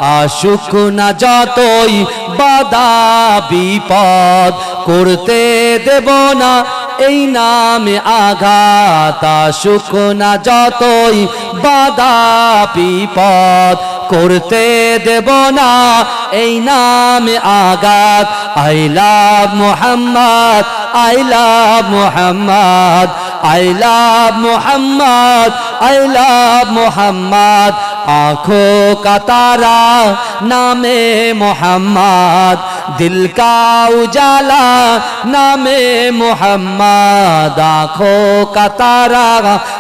আশুক না যতই বাধা বিপদ করতে দেব না এই নামে আঘাত। আশুক না যতই বাধা বিপদ করতে দেব না এই নামে আঘাত। I love Muhammad, I love Muhammad, I love Muhammad, I love Muhammad. आँखों का तारा नामे मोहम्मद, दिल का उजाला नामे मोहम्मद। आँखों का तारा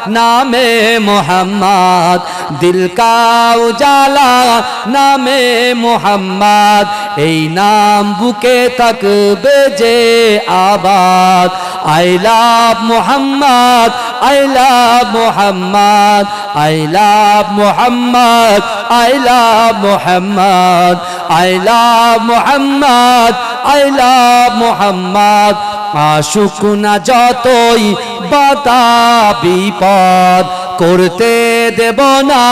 नामे मोहम्मद, दिल का उजाला नामे मोहम्मद। এই নাম বুকে থাকবে যে আবাদ। I love Muhammad, I love Muhammad, I love Muhammad, I love Muhammad, I love Muhammad, I love Muhammad. আশুক না যতই বাধা বিপদ করতে দেব না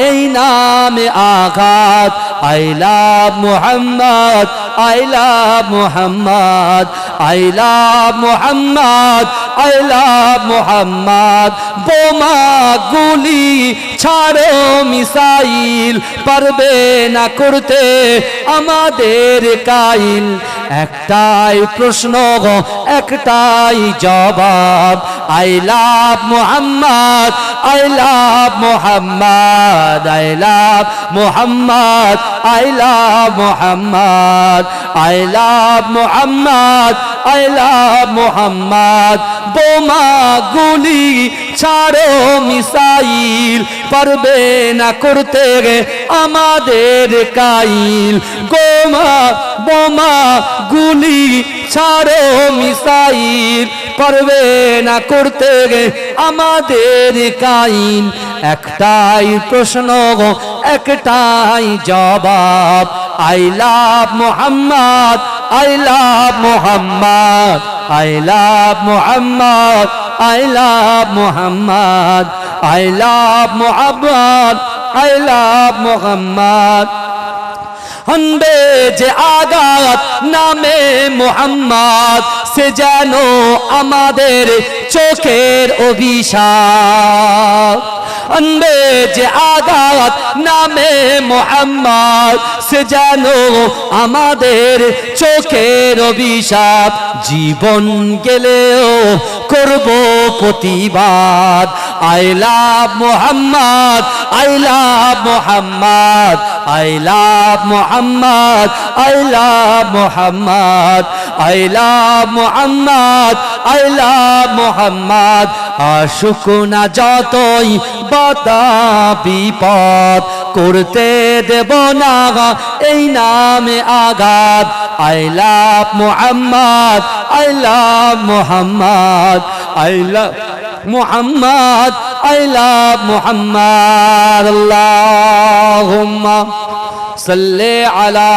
এই নামে আঘাত। I love Muhammad, I love Muhammad, I love Muhammad, I love Muhammad. বোমা গুলি ছাড়ো মিসাইল পারবে না করতে আমাদের কাইল। একটাই প্রশ্ন একটাই জবাব। I love Muhammad, I love Muhammad, I love Muhammad, I love Muhammad, I love Muhammad, I love Muhammad. বোমা গুলি ছাড়ো মিসাইল পারবে না করতে আমাদের কাইল। বোমা গুলি ছাড়ো মিসাইল পারবে না করতে আমাদের কাইল। একটাই প্রশ্ন একটাই জবাব। I love Muhammad, I love Muhammad, I love Muhammad, I love Muhammad, I love Muhammad, I love Muhammad. হনবে যে আঘাত নামে মুহাম্মদ সে যেন আমাদের চোখের অভিশাপ। হনবে যে আঘাত নামে মুহাম্মদ সে যেন আমাদের চোখের অভিশাপ। জীবন গেলেও করব প্রতিবাদ। I love Muhammad, I love Muhammad, I love Muhammad, I love Muhammad, I love Muhammad, I love Muhammad. আশুক না যতই বাধা বিপদ করতে দেব না এই নামে আঘাত। I love Muhammad, I love Muhammad, I love Muhammad, I love Muhammad. আল্লাহুম্মা সাল্লি আলা